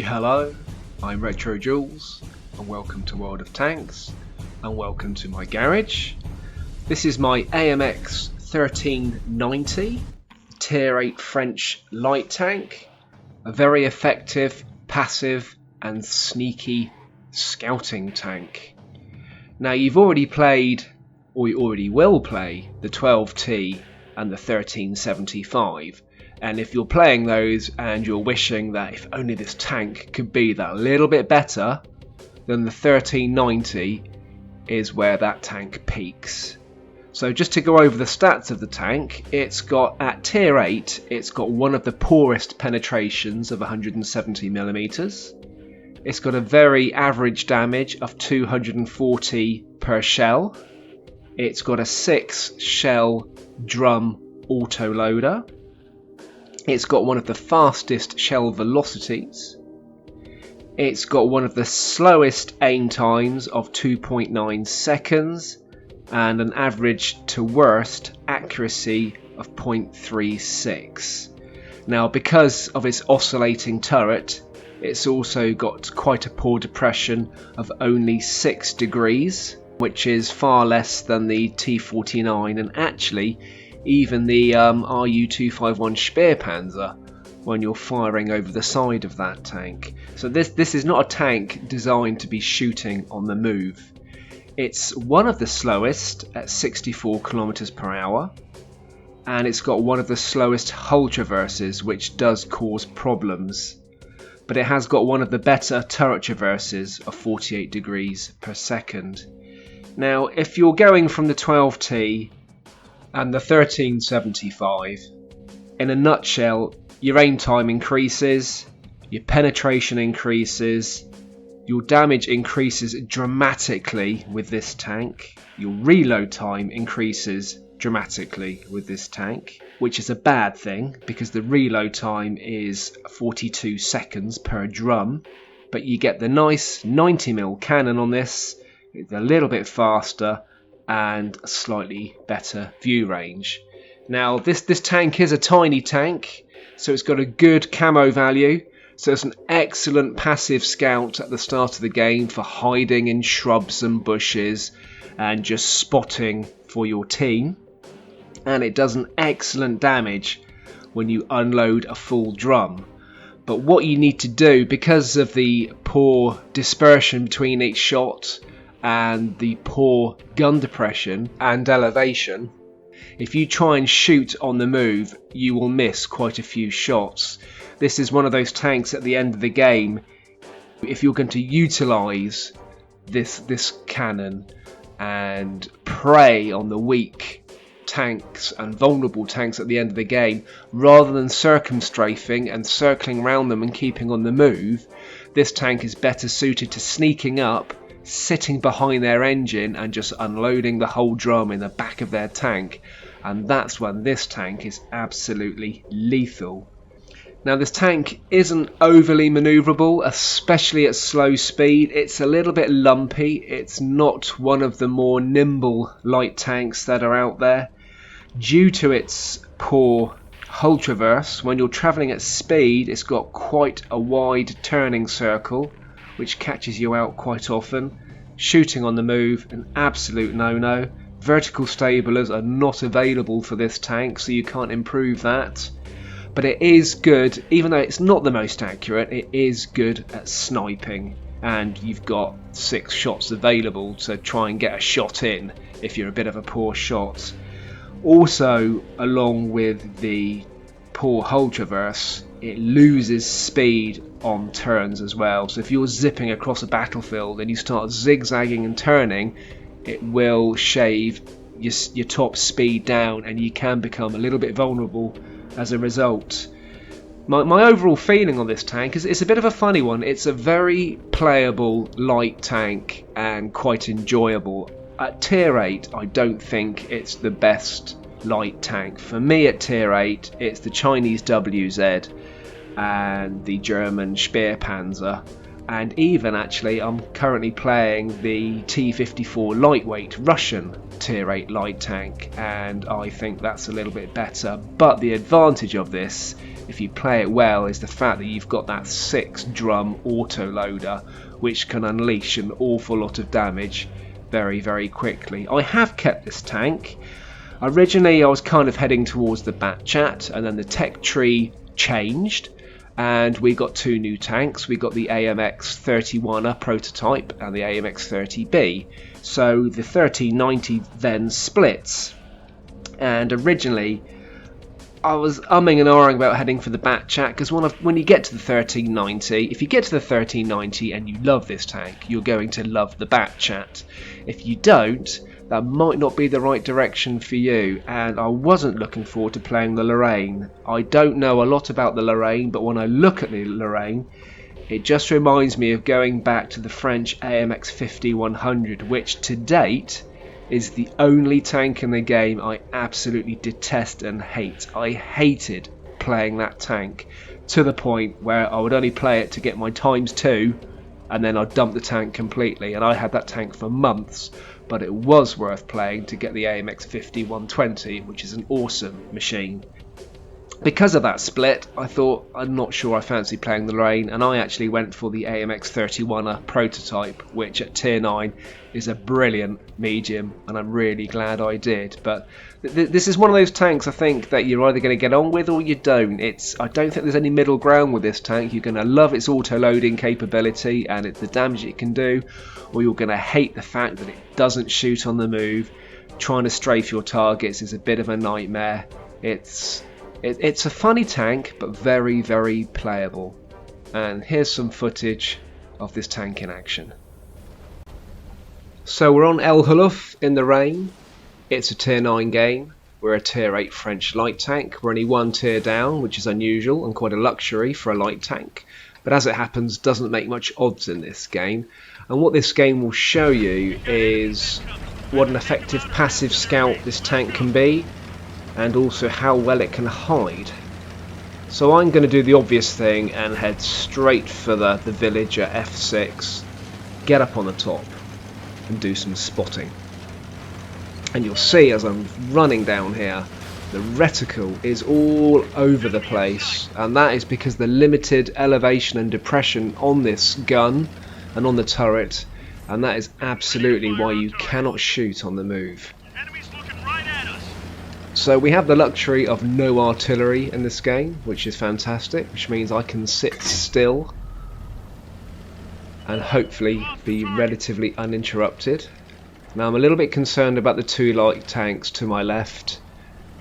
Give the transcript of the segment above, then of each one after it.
Hello, I'm RetroJules, and welcome to World of Tanks, and welcome to my garage. This is my AMX 1390 Tier 8 French light tank, a very effective, passive and sneaky scouting tank. Now you've already played, or you already will play, the 12T and the 1375. And if you're playing those and you're wishing that if only this tank could be that little bit better, then the 1390 is where that tank peaks. So just to go over the stats of the tank, it's got, at tier 8, it's got one of the poorest penetrations of 170mm. It's got a very average damage of 240 per shell. It's got a 6 shell drum autoloader. It's got one of the fastest shell velocities. It's got one of the slowest aim times of 2.9 seconds and an average to worst accuracy of 0.36. Now, because of its oscillating turret, it's also got quite a pore depression of only 6 degrees, which is far less than the T49 and actually even the RU251 Speerpanzer when you're firing over the side of that tank. So this is not a tank designed to be shooting on the move. It's one of the slowest at 64 kilometers per hour, and it's got one of the slowest hull traverses, which does cause problems. But it has got one of the better turret traverses of 48 degrees per second. Now, if you're going from the 12T and the 1375, in a nutshell, your aim time increases, your penetration increases, your damage increases dramatically with this tank, your reload time increases dramatically with this tank, which is a bad thing because the reload time is 42 seconds per drum, but you get the nice 90mm cannon on this. It's a little bit faster and a slightly better view range. Now this tank is a tiny tank, so it's got a good camo value, so it's an excellent passive scout at the start of the game for hiding in shrubs and bushes and just spotting for your team, and it does an excellent damage when you unload a full drum. But what you need to do, because of the poor dispersion between each shot and the poor gun depression and elevation, if you try and shoot on the move, you will miss quite a few shots. This is one of those tanks at the end of the game, if you're going to utilize this cannon and prey on the weak tanks and vulnerable tanks at the end of the game, rather than circumstrafing and circling around them and keeping on the move, this tank is better suited to sneaking up, sitting behind their engine and just unloading the whole drum in the back of their tank, and that's when this tank is absolutely lethal. Now this tank isn't overly manoeuvrable, especially at slow speed. It's a little bit lumpy. It's not one of the more nimble light tanks that are out there. Due to its poor hull traverse, when you're travelling at speed, it's got quite a wide turning circle, which catches you out quite often. Shooting on the move, an absolute no-no. Vertical stablers are not available for this tank, so you can't improve that. But it is good, even though it's not the most accurate, it is good at sniping. And you've got 6 shots available to try and get a shot in if you're a bit of a poor shot. Also, along with the poor hull traverse, it loses speed on turns as well. So if you're zipping across a battlefield and you start zigzagging and turning, it will shave your top speed down and you can become a little bit vulnerable as a result. My overall feeling on this tank is it's a bit of a funny one. It's a very playable light tank and quite enjoyable. At tier 8, I don't think it's the best light tank. For me at tier 8, it's the Chinese WZ and the German Speerpanzer, and even actually I'm currently playing the T-54 lightweight Russian tier 8 light tank, and I think that's a little bit better. But the advantage of this if you play it well, is the fact that you've got that 6-drum autoloader which can unleash an awful lot of damage very, very quickly. I have kept this tank. Originally I was kind of heading towards the Batchat, and then the tech tree changed and we got 2 new tanks. We got the AMX 31er prototype and the AMX 30B. So the 1390 then splits, and originally I was umming and ahhing about heading for the Batchat, because when you get to the 1390, if you get to the 1390 and you love this tank, you're going to love the Batchat. If you don't, that might not be the right direction for you, and I wasn't looking forward to playing the Lorraine. I don't know a lot about the Lorraine, but when I look at the Lorraine, it just reminds me of going back to the French AMX 50-100, which to date is the only tank in the game I absolutely detest and hate. I hated playing that tank to the point where I would only play it to get my ×2 and then I'd dump the tank completely, and I had that tank for months, but it was worth playing to get the AMX 50-120, which is an awesome machine. Because of that split, I thought I'm not sure I fancy playing the Lorraine, and I actually went for the AMX 31er prototype, which at tier 9 is a brilliant medium, and I'm really glad I did. But this is one of those tanks I think that you're either going to get on with or you don't. I don't think there's any middle ground with this tank. You're going to love its auto-loading capability and the damage it can do, or you're going to hate the fact that it doesn't shoot on the move. Trying to strafe your targets is a bit of a nightmare. It's a funny tank, but very, very playable. And here's some footage of this tank in action. So we're on El Halluf in the rain. It's a tier 9 game. We're a tier 8 French light tank. We're only 1 tier down, which is unusual and quite a luxury for a light tank. But as it happens, doesn't make much odds in this game. And what this game will show you is what an effective passive scout this tank can be, and also how well it can hide. So I'm going to do the obvious thing and head straight for the villager F6, get up on the top and do some spotting. And you'll see as I'm running down here, the reticle is all over the place, and that is because the limited elevation and depression on this gun and on the turret, and that is absolutely why you cannot shoot on the move. So we have the luxury of no artillery in this game, which is fantastic, which means I can sit still and hopefully be relatively uninterrupted. Now I'm a little bit concerned about the 2 light tanks to my left.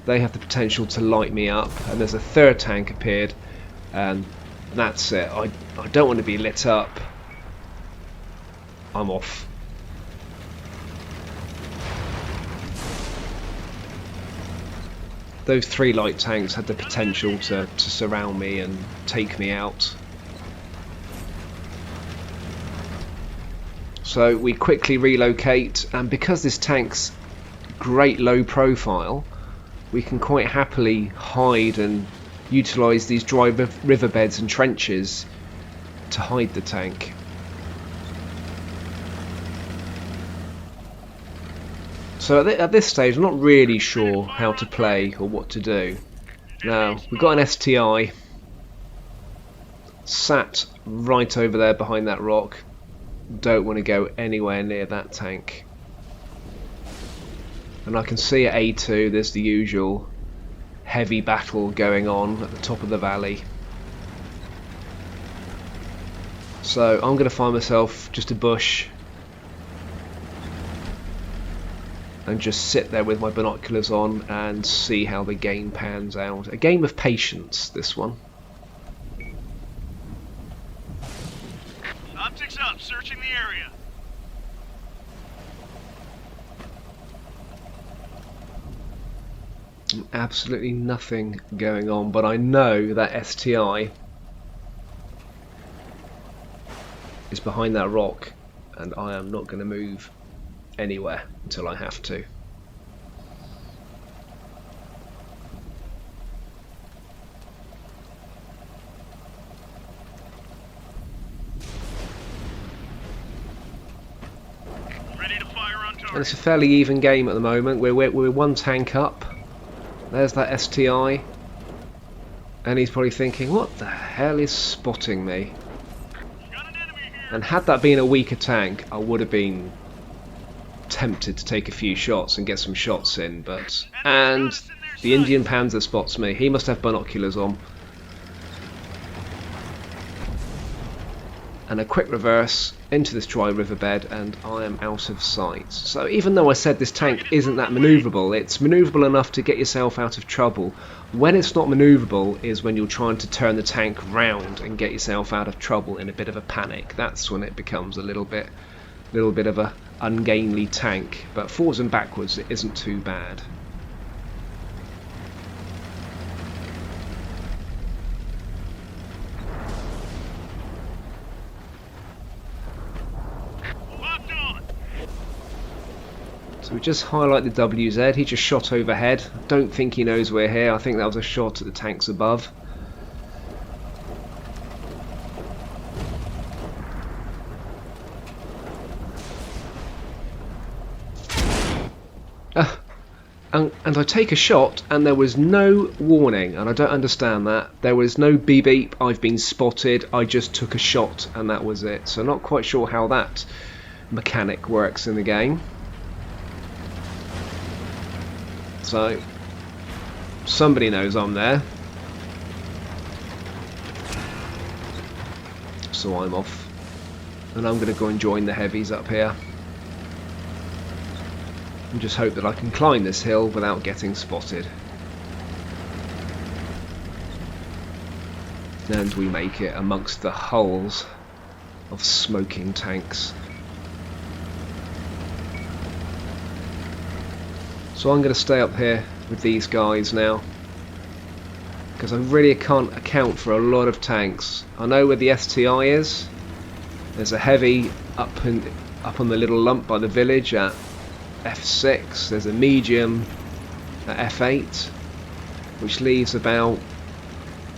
They have the potential to light me up, and there's a 3rd tank appeared, and that's it. I don't want to be lit up. I'm off. Those 3 light tanks had the potential to surround me and take me out. So we quickly relocate, and because this tank's great low profile, we can quite happily hide and utilise these dry riverbeds and trenches to hide the tank. So at this stage I'm not really sure how to play or what to do. Now we've got an STI sat right over there behind that rock. Don't want to go anywhere near that tank. And I can see at A2 there's the usual heavy battle going on at the top of the valley. So I'm going to find myself just a bush and just sit there with my binoculars on and see how the game pans out. A game of patience, this one. Optics up, searching the area. Absolutely nothing going on, but I know that STI is behind that rock, and I am not going to move anywhere until I have to. Ready to fire on target. And it's a fairly even game at the moment. We're 1 tank up. There's that STI. And he's probably thinking, what the hell is spotting me? Got an enemy here. And had that been a weaker tank, I would have been tempted to take a few shots and get some shots in, but... And the Indian Panzer spots me. He must have binoculars on. And a quick reverse into this dry riverbed, and I am out of sight. So even though I said this tank isn't that manoeuvrable, it's manoeuvrable enough to get yourself out of trouble. When it's not manoeuvrable is when you're trying to turn the tank round and get yourself out of trouble in a bit of a panic. That's when it becomes a little bit of a ungainly tank. But forwards and backwards, it isn't too bad. Locked on. So we just highlight the WZ. He just shot overhead. I don't think he knows we're here. I think that was a shot at the tanks above. And I take a shot and there was no warning, and I don't understand that. There was no beep beep, I've been spotted, I just took a shot and that was it. So not quite sure how that mechanic works in the game. So somebody knows I'm there. So I'm off. And I'm going to go and join the heavies up here. And just hope that I can climb this hill without getting spotted. And we make it amongst the hulls of smoking tanks. So I'm going to stay up here with these guys now, because I really can't account for a lot of tanks. I know where the STI is. There's a heavy up on the little lump by the village at F6, there's a medium at F8, which leaves about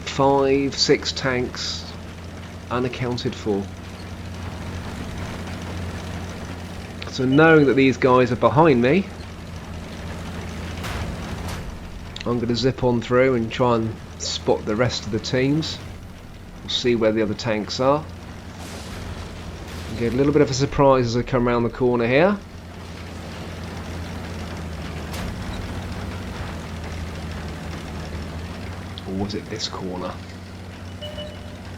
5-6 tanks unaccounted for. So knowing that these guys are behind me, I'm going to zip on through and try and spot the rest of the teams. We'll see where the other tanks are. Get a little bit of a surprise as I come around the corner here. Or was it this corner?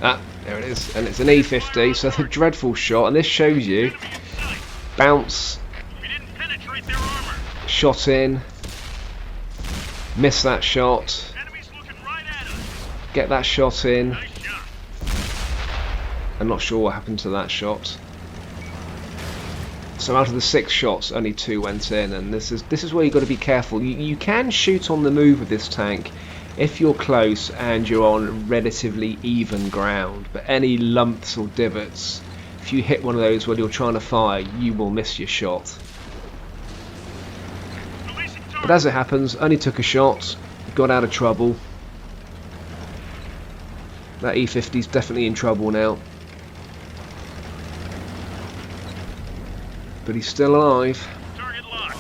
Ah, there it is. And it's an E50, so the dreadful shot. And this shows you bounce, We didn't penetrate their armor. shot in, miss that shot, Enemies looking right at us. get that shot in. Nice shot. I'm not sure what happened to that shot. So out of the 6 shots, only 2 went in, and this is where you've got to be careful. You can shoot on the move with this tank if you're close and you're on relatively even ground, but any lumps or divots, if you hit one of those while you're trying to fire, you will miss your shot. Releasing But target. as it happens, only took a shot, got out of trouble. That E50's definitely in trouble now. But he's still alive. Target locked.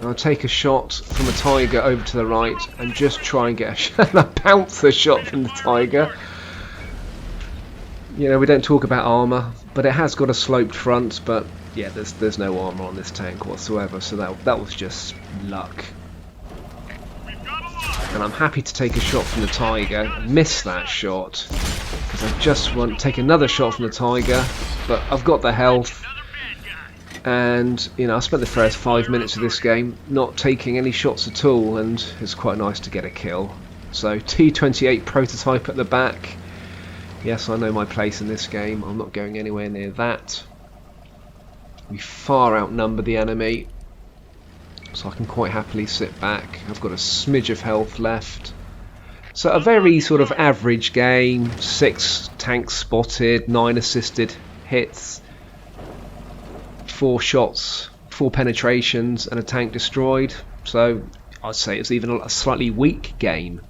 I'll take a shot from a Tiger over to the right and just try and get a shot. I bounce a shot from the Tiger. You know, we don't talk about armour, but it has got a sloped front, but yeah, there's no armour on this tank whatsoever, so that was just luck. We've got a lock. And I'm happy to take a shot from the Tiger, miss that shot, because I just want to take another shot from the Tiger, but I've got the health. Another bad guy. And you know, I spent the first 5 minutes of this game not taking any shots at all, and it's quite nice to get a kill. So T28 prototype at the back. Yes, I know my place in this game. I'm not going anywhere near that. We far outnumber the enemy, so I can quite happily sit back. I've got a smidge of health left. So a very sort of average game. 6 tanks spotted, 9 assisted hits, 4 shots, 4 penetrations, and a tank destroyed. So I'd say it's even a slightly weak game.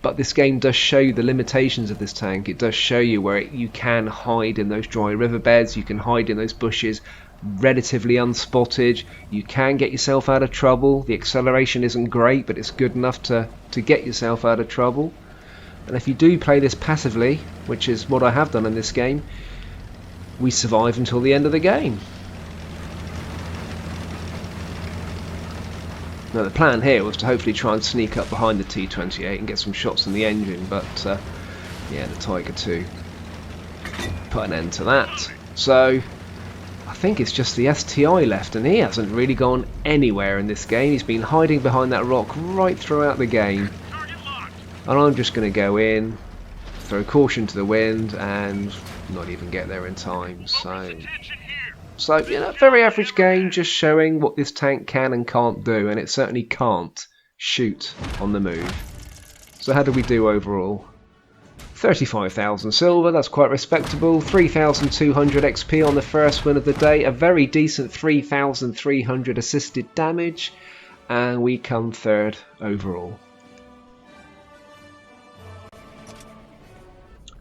But this game does show you the limitations of this tank. It does show you where you can hide in those dry riverbeds, you can hide in those bushes, relatively unspotted. You can get yourself out of trouble. The acceleration isn't great, but it's good enough to get yourself out of trouble. And if you do play this passively, which is what I have done in this game, we survive until the end of the game. Now the plan here was to hopefully try and sneak up behind the T-28 and get some shots in the engine, but yeah, the Tiger II put an end to that. So I think it's just the STI left, and he hasn't really gone anywhere in this game. He's been hiding behind that rock right throughout the game. And I'm just going to go in, throw caution to the wind, and not even get there in time. So you know, very average game, just showing what this tank can and can't do, and it certainly can't shoot on the move. So how do we do overall? 35,000 silver, that's quite respectable. 3,200 XP on the first win of the day, a very decent 3,300 assisted damage, and we come third overall.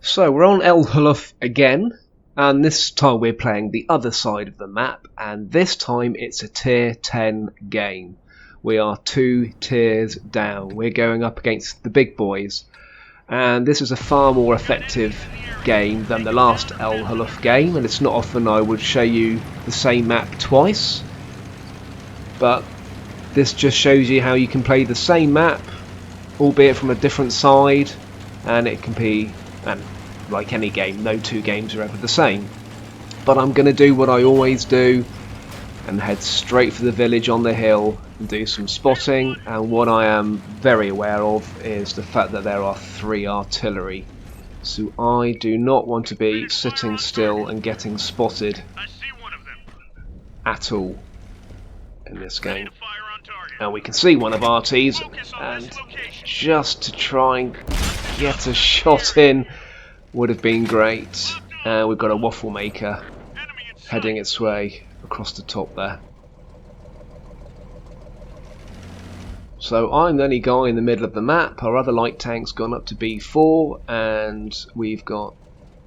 So we're on Halluf again, and this time we're playing the other side of the map, and this time it's a tier 10 game. We are 2 tiers down. We're going up against the big boys, and this is a far more effective game than the last Halluf game, and it's not often I would show you the same map twice, but this just shows you how you can play the same map, albeit from a different side, and it can be, and like any game, no two games are ever the same. But I'm going to do what I always do and head straight for the village on the hill and do some spotting, and what I am very aware of is the fact that there are 3 artillery, so I do not want to be sitting still and getting spotted at all in this game. Now we can see one of RT's, and just to try and get a shot in would have been great. We've got a waffle maker heading its way across the top there. So I'm the only guy in the middle of the map. Our other light tank's gone up to B4, and we've got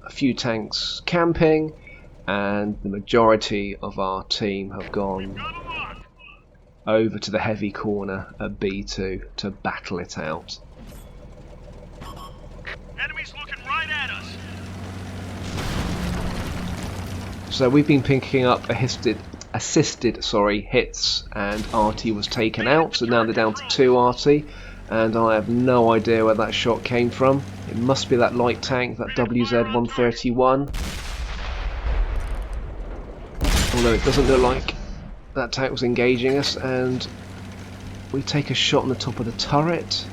a few tanks camping, and the majority of our team have gone over to the heavy corner at B2 to battle it out. Enemies looking right at us. So we've been picking up assisted hits, and RT was taken out, so now they're down to 2 RT, and I have no idea where that shot came from. It must be that light tank, that WZ-131, although it doesn't look like that tank was engaging us, and we take a shot on the top of the turret.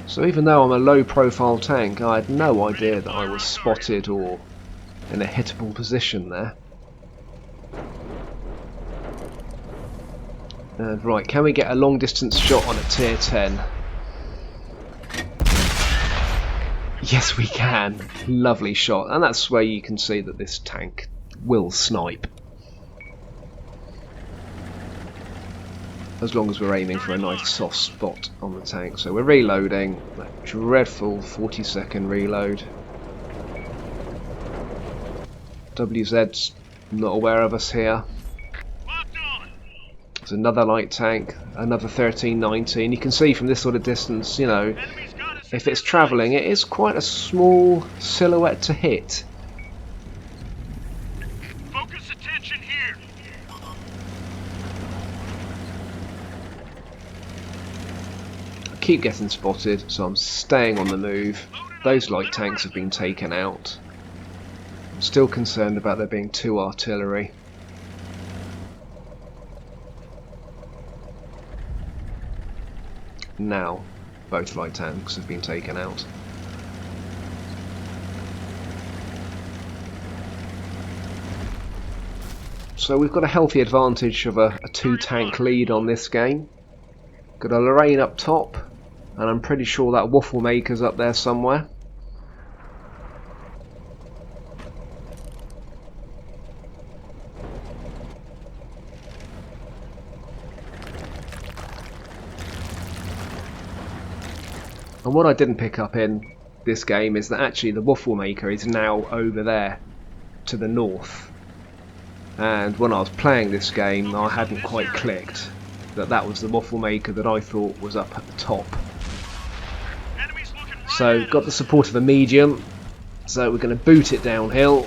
So even though I'm a low profile tank, I had no idea that I was spotted or in a hittable position there. And right, can we get a long distance shot on a tier 10? Yes we can. Lovely shot, and that's where you can see that this tank will snipe. As long as we're aiming for a nice soft spot on the tank. So we're reloading, that dreadful 40-second reload. WZ's not aware of us here. There's another light tank, another 1319. You can see from this sort of distance, you know, if it's travelling, it is quite a small silhouette to hit. Focus attention here. I keep getting spotted, so I'm staying on the move. Those light tanks have been taken out. I'm still concerned about there being 2 artillery. Now, both light tanks have been taken out. So we've got a healthy advantage of a 2-tank lead on this game. Got a Lorraine up top, and I'm pretty sure that waffle maker's up there somewhere. And what I didn't pick up in this game is that actually the waffle maker is now over there to the north. And when I was playing this game, I hadn't quite clicked that that was the waffle maker that I thought was up at the top. Enemies looking right So at got us. the support of a medium, so we're going to boot it downhill.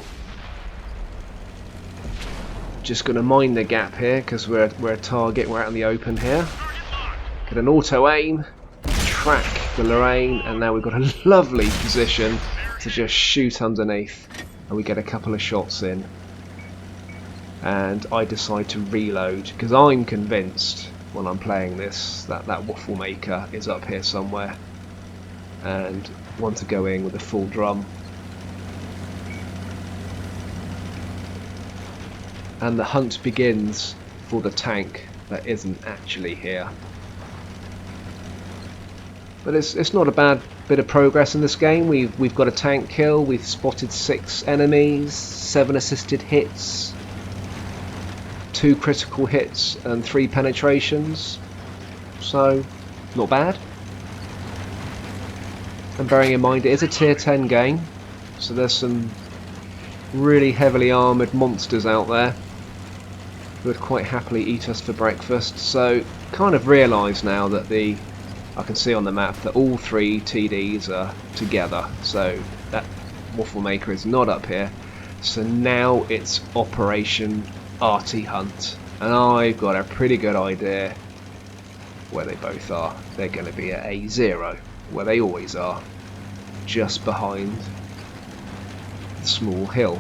Just going to mind the gap here because we're a target, we're out in the open here. Target locked. Get an auto aim, track the Lorraine, and now we've got a lovely position to just shoot underneath, and we get a couple of shots in. And I decide to reload because I'm convinced when I'm playing this that that waffle maker is up here somewhere, and want to go in with a full drum. And the hunt begins for the tank that isn't actually here. But it's not a bad bit of progress in this game. We've got a tank kill, we've spotted 6 enemies, 7 assisted hits, 2 critical hits and 3 penetrations, so not bad. And bearing in mind it is a tier 10 game, so there's some really heavily armoured monsters out there who would quite happily eat us for breakfast. So kind of realise now that I can see on the map that all 3 TDs are together, so that waffle maker is not up here. So now it's Operation Arty Hunt, and I've got a pretty good idea where they both are. They're going to be at A0, where they always are, just behind the small hill.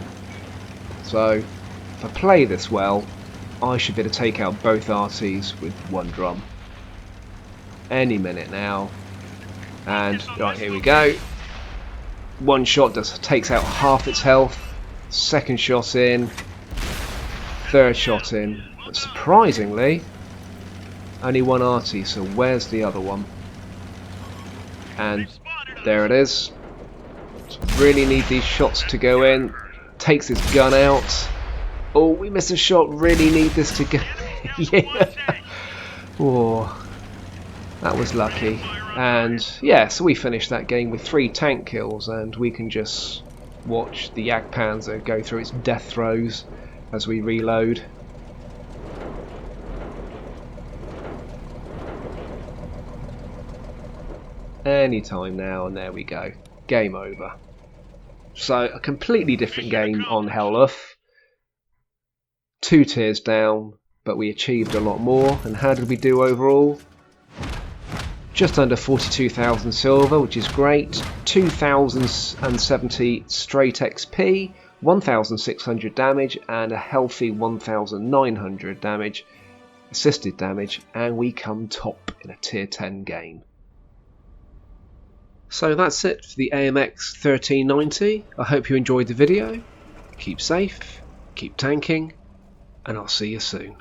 So if I play this well, I should be able to take out both arties with 1 drum any minute now. And right, here we go. 1 shot takes out half its health, 2nd shot in, 3rd shot in, but surprisingly only 1 arty, so where's the other one? And there it is. So really need these shots to go in. Takes his gun out. Oh, we missed a shot. Really need this to go. Yeah. Oh, that was lucky. And yeah, so we finished that game with 3 tank kills, and we can just watch the Jagdpanzer go through its death throes as we reload. Anytime now, and there we go. Game over. So a completely different game on Halluf. 2 tiers down, but we achieved a lot more. And how did we do overall? Just under 42,000 silver, which is great. 2,070 straight XP, 1,600 damage, and a healthy 1,900 damage, assisted damage, and we come top in a tier 10 game. So that's it for the AMX 1390. I hope you enjoyed the video. Keep safe, keep tanking, and I'll see you soon.